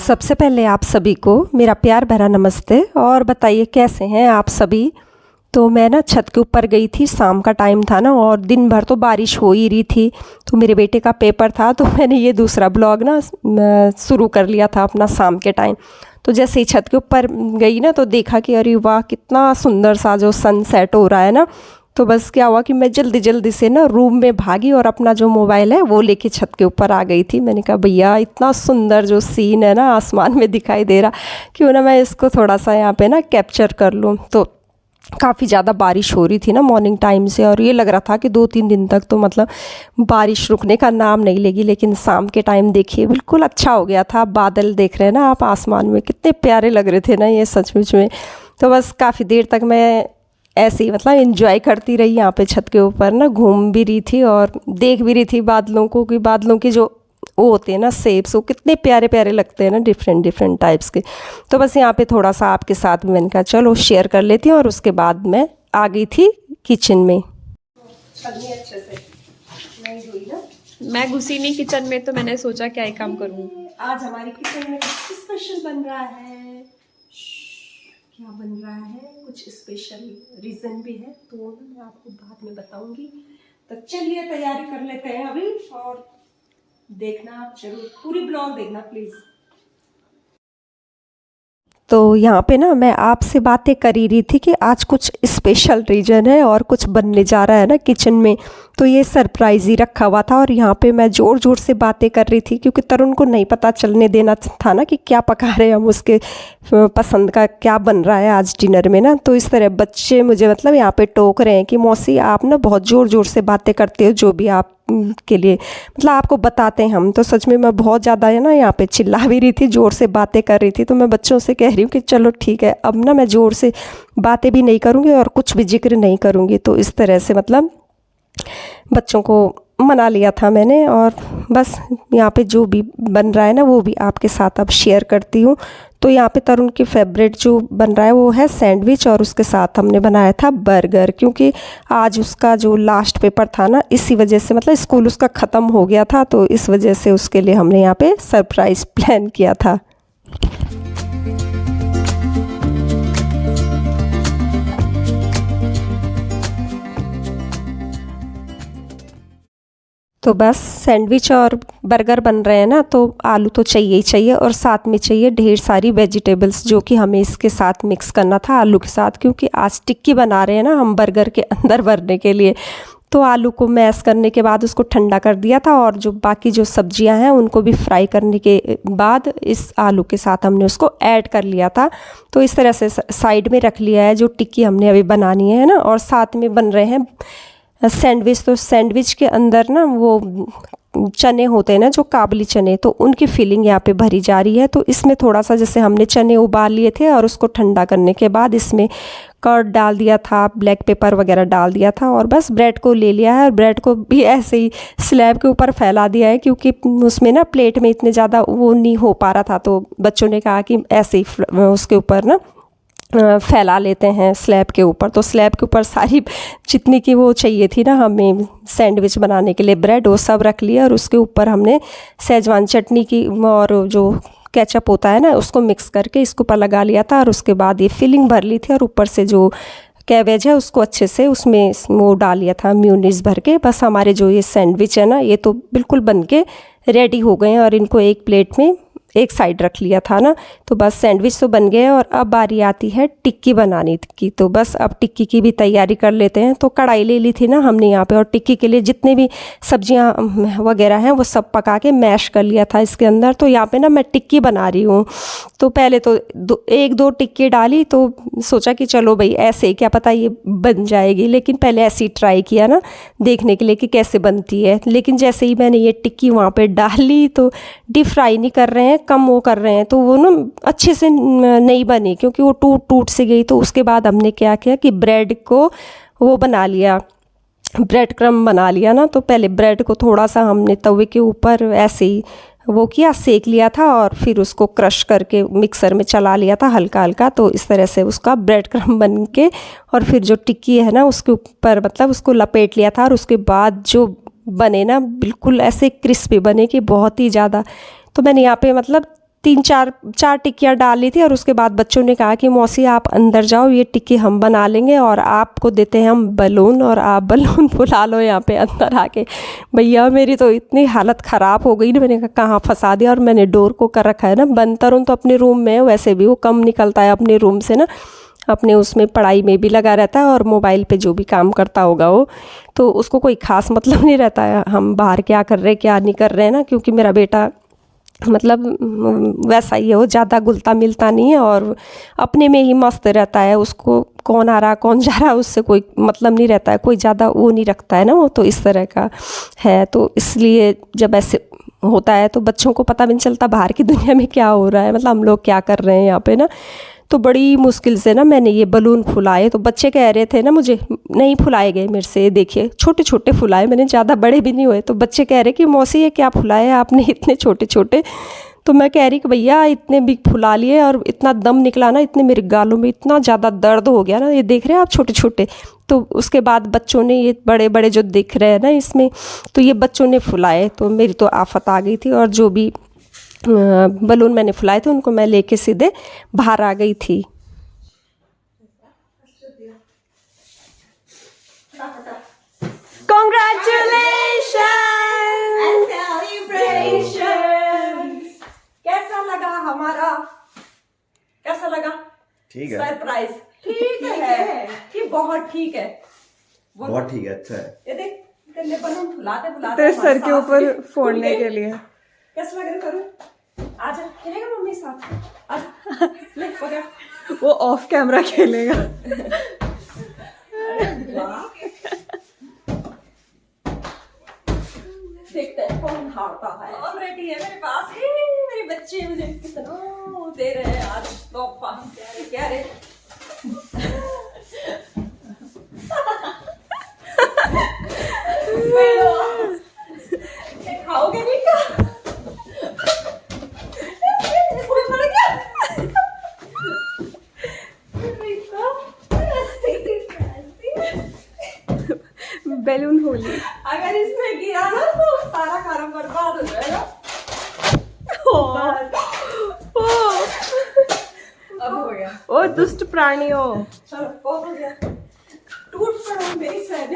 सबसे पहले आप सभी को मेरा प्यार भरा नमस्ते। और बताइए कैसे हैं आप सभी। तो मैं ना छत के ऊपर गई थी, शाम का टाइम था ना और दिन भर तो बारिश हो ही रही थी। तो मेरे बेटे का पेपर था तो मैंने ये दूसरा ब्लॉग ना शुरू कर लिया था अपना शाम के टाइम। तो जैसे ही छत के ऊपर गई ना तो देखा कि अरे वाह कितना सुंदर सा जो सनसेट हो रहा है ना। तो बस क्या हुआ कि मैं जल्दी जल्दी से ना रूम में भागी और अपना जो मोबाइल है वो लेके छत के ऊपर आ गई थी। मैंने कहा भैया इतना सुंदर जो सीन है ना आसमान में दिखाई दे रहा, क्यों ना मैं इसको थोड़ा सा यहाँ पे ना कैप्चर कर लूँ। तो काफ़ी ज़्यादा बारिश हो रही थी ना मॉर्निंग टाइम से, और ये लग रहा था कि 2-3 दिन तक तो मतलब बारिश रुकने का नाम नहीं लेगी। लेकिन शाम के टाइम देखिए बिल्कुल अच्छा हो गया था। बादल देख रहे हैं ना आप आसमान में, कितने प्यारे लग रहे थे ना ये सचमुच में। तो बस काफ़ी देर तक मैं ऐसे ही मतलब एंजॉय करती रही यहाँ पे छत के ऊपर ना, घूम भी रही थी और देख भी रही थी बादलों को कि बादलों के जो वो होते हैं ना शेप्स, वो कितने प्यारे प्यारे लगते हैं ना, डिफरेंट डिफरेंट टाइप्स के। तो बस यहाँ पे थोड़ा सा आपके साथ मैंने कहा चलो शेयर कर लेती हूँ। और उसके बाद मैं आ गई थी किचन में। अच्छे से नहीं हुई ना, मैं घुसी नहीं किचन में तो मैंने सोचा क्या ही काम करूँ। आज हमारी किचन में कुछ स्पेशल बन रहा है। क्या बन रहा है, कुछ स्पेशल रीज़न भी है तो मैं आपको बाद में बताऊंगी। तो चलिए तैयारी कर लेते हैं अभी, और देखना आप जरूर, पूरी ब्लॉग देखना प्लीज़। तो यहाँ पे ना मैं आपसे बातें कर ही रही थी कि आज कुछ स्पेशल रीजन है और कुछ बनने जा रहा है ना किचन में। तो ये सरप्राइज ही रखा हुआ था और यहाँ पे मैं ज़ोर ज़ोर से बातें कर रही थी क्योंकि तरुण को नहीं पता चलने देना था ना कि क्या पका रहे हैं हम, उसके पसंद का क्या बन रहा है आज डिनर में ना। तो इस तरह बच्चे मुझे मतलब यहाँ पे टोक रहे हैं कि मौसी आप ना बहुत ज़ोर ज़ोर से बातें करते हो, जो भी आप के लिए मतलब आपको बताते हैं हम। तो सच में मैं बहुत ज़्यादा है ना यहाँ पे चिल्ला भी रही थी, ज़ोर से बातें कर रही थी। तो मैं बच्चों से कह रही हूँ कि चलो ठीक है, अब ना मैं ज़ोर से बातें भी नहीं करूँगी और कुछ भी जिक्र नहीं करूँगी। तो इस तरह से मतलब बच्चों को मना लिया था मैंने। और बस यहाँ पे जो भी बन रहा है ना वो भी आपके साथ अब शेयर करती हूँ। तो यहाँ पे तरुण की फेवरेट जो बन रहा है वो है सैंडविच, और उसके साथ हमने बनाया था बर्गर, क्योंकि आज उसका जो लास्ट पेपर था ना, इसी वजह से मतलब स्कूल उसका ख़त्म हो गया था। तो इस वजह से उसके लिए हमने यहाँ पे सरप्राइज़ प्लान किया था। तो बस सैंडविच और बर्गर बन रहे हैं ना, तो आलू तो चाहिए ही चाहिए और साथ में चाहिए ढेर सारी वेजिटेबल्स, जो कि हमें इसके साथ मिक्स करना था आलू के साथ, क्योंकि आज टिक्की बना रहे हैं ना हम बर्गर के अंदर भरने के लिए। तो आलू को मैश करने के बाद उसको ठंडा कर दिया था, और जो बाकी जो सब्जियां हैं उनको भी फ्राई करने के बाद इस आलू के साथ हमने उसको ऐड कर लिया था। तो इस तरह से साइड में रख लिया है जो टिक्की हमने अभी बनानी है ना। और साथ में बन रहे हैं सैंडविच। तो सैंडविच के अंदर ना वो चने होते हैं ना, जो काबली चने, तो उनकी फिलिंग यहाँ पे भरी जा रही है। तो इसमें थोड़ा सा जैसे हमने चने उबाल लिए थे और उसको ठंडा करने के बाद इसमें कर्ड डाल दिया था, ब्लैक पेपर वगैरह डाल दिया था, और बस ब्रेड को ले लिया है और ब्रेड को भी ऐसे ही स्लैब के ऊपर फैला दिया है, क्योंकि उसमें ना प्लेट में इतने ज़्यादा वो नहीं हो पा रहा था। तो बच्चों ने कहा कि ऐसे ही उसके ऊपर ना फैला लेते हैं स्लैब के ऊपर। तो स्लैब के ऊपर सारी जितनी की वो चाहिए थी ना हमें सैंडविच बनाने के लिए ब्रेड, वो सब रख लिया। और उसके ऊपर हमने सेजवान चटनी की और जो केचप होता है ना उसको मिक्स करके इसके ऊपर लगा लिया था। और उसके बाद ये फिलिंग भर ली थी और ऊपर से जो कैबेज है उसको अच्छे से उसमें वो डाल लिया था म्यूनीस भर के। बस हमारे जो ये सैंडविच है ना ये तो बिल्कुल बन के रेडी हो गए हैं, और इनको एक प्लेट में एक साइड रख लिया था ना। तो बस सैंडविच तो बन गए और अब बारी आती है टिक्की बनाने की। तो बस अब टिक्की की भी तैयारी कर लेते हैं। तो कढ़ाई ले ली थी ना हमने यहाँ पे, और टिक्की के लिए जितने भी सब्जियाँ वगैरह हैं वो सब पका के मैश कर लिया था इसके अंदर। तो यहाँ पे ना मैं टिक्की बना रही हूँ। तो पहले तो एक दो टिक्की डाली, तो सोचा कि चलो भाई ऐसे ही क्या पता ये बन जाएगी, लेकिन पहले ऐसे ही ट्राई किया ना देखने के लिए कि कैसे बनती है। लेकिन जैसे ही मैंने ये टिक्की वहाँ पे डाली तो डीप फ्राई नहीं कर रहे हैं, कम वो कर रहे हैं, तो वो ना अच्छे से नहीं बनी, क्योंकि वो टूट टूट से गई। तो उसके बाद हमने क्या किया कि ब्रेड को वो बना लिया, ब्रेड क्रम्ब बना लिया ना। तो पहले ब्रेड को थोड़ा सा हमने तवे के ऊपर ऐसे ही वो किया, सेक लिया था, और फिर उसको क्रश करके मिक्सर में चला लिया था हल्का हल्का। तो इस तरह से उसका ब्रेड क्रम्ब बन के, और फिर जो टिक्की है ना उसके ऊपर मतलब उसको लपेट लिया था। और उसके बाद जो बने ना बिल्कुल ऐसे क्रिस्पी बने कि बहुत ही ज़्यादा। तो मैंने यहाँ पे मतलब चार टिक्कियाँ डाली थी और उसके बाद बच्चों ने कहा कि मौसी आप अंदर जाओ, ये टिक्की हम बना लेंगे और आपको देते हैं हम बलून और आप बलून फुला लो यहाँ पे अंदर आके। भैया मेरी तो इतनी हालत ख़राब हो गई ना, मैंने कहा कहाँ फंसा दिया। और मैंने डोर को कर रखा है ना बंद। तरुण तो अपने रूम में है, वैसे भी वो कम निकलता है अपने रूम से ना, अपने उसमें पढ़ाई में भी लगा रहता है और मोबाइल पे जो भी काम करता होगा वो, तो उसको कोई ख़ास मतलब नहीं रहता है हम बाहर क्या कर रहे हैं क्या नहीं कर रहे हैं ना। क्योंकि मेरा बेटा मतलब वैसा ही है, वो ज़्यादा घुलता मिलता नहीं है और अपने में ही मस्त रहता है। उसको कौन आ रहा कौन जा रहा उससे कोई मतलब नहीं रहता है, कोई ज़्यादा वो नहीं रखता है ना, वो तो इस तरह का है। तो इसलिए जब ऐसे होता है तो बच्चों को पता भी नहीं चलता बाहर की दुनिया में क्या हो रहा है, मतलब हम लोग क्या कर रहे हैं यहाँ पे ना। तो बड़ी मुश्किल से ना मैंने ये बलून फुलाए। तो बच्चे कह रहे थे ना मुझे, नहीं फुलाए गए मेरे से, देखिए छोटे छोटे फुलाए मैंने, ज़्यादा बड़े भी नहीं हुए। तो बच्चे कह रहे कि मौसी ये क्या फुलाए आपने इतने छोटे छोटे। तो मैं कह रही कि भैया इतने भी फुला लिए और इतना दम निकला ना, इतने मेरे गालों में इतना ज़्यादा दर्द हो गया ना, ये देख रहे हैं आप छोटे छोटे। तो उसके बाद बच्चों ने ये बड़े बड़े जो दिख रहे हैं ना इसमें, तो ये बच्चों ने फुलाए। तो मेरी तो आफत आ गई थी और जो भी बलून मैंने फुलाए थे उनको मैं लेके सीधे बाहर आ गई थी। कैसा लगा हमारा, कैसा लगा? ठीक है, सरप्राइज ठीक है कि बहुत ठीक है? बहुत ठीक है, अच्छा है। ये देख इतने बलून फुलाते फुलाते तेरे सर के सांस ऊपर भी फोड़ने फूल के गई। लिए। कैसा लग रहा है करूँ? आजा खेलेगा मम्मी साथ, आजा ले पकड़। वो ऑफ कैमरा खेलेगा। देखते हैं कौन हारता है। ऑलरेडी है मेरे पास, मेरे बच्चे मुझे कितना दे रहे हैं आज तोहफा। क्या रे खाओगे नहीं क्या? इसमें पड़ गया। बैलून होली। अगर इसमें गिरा ना तो सारा काम बर्बाद हो जाएगा। अब हो गया। ओ दुष्ट प्राणियों। चलो बहुत हो गया, टूट पड़ा मेरी सैन।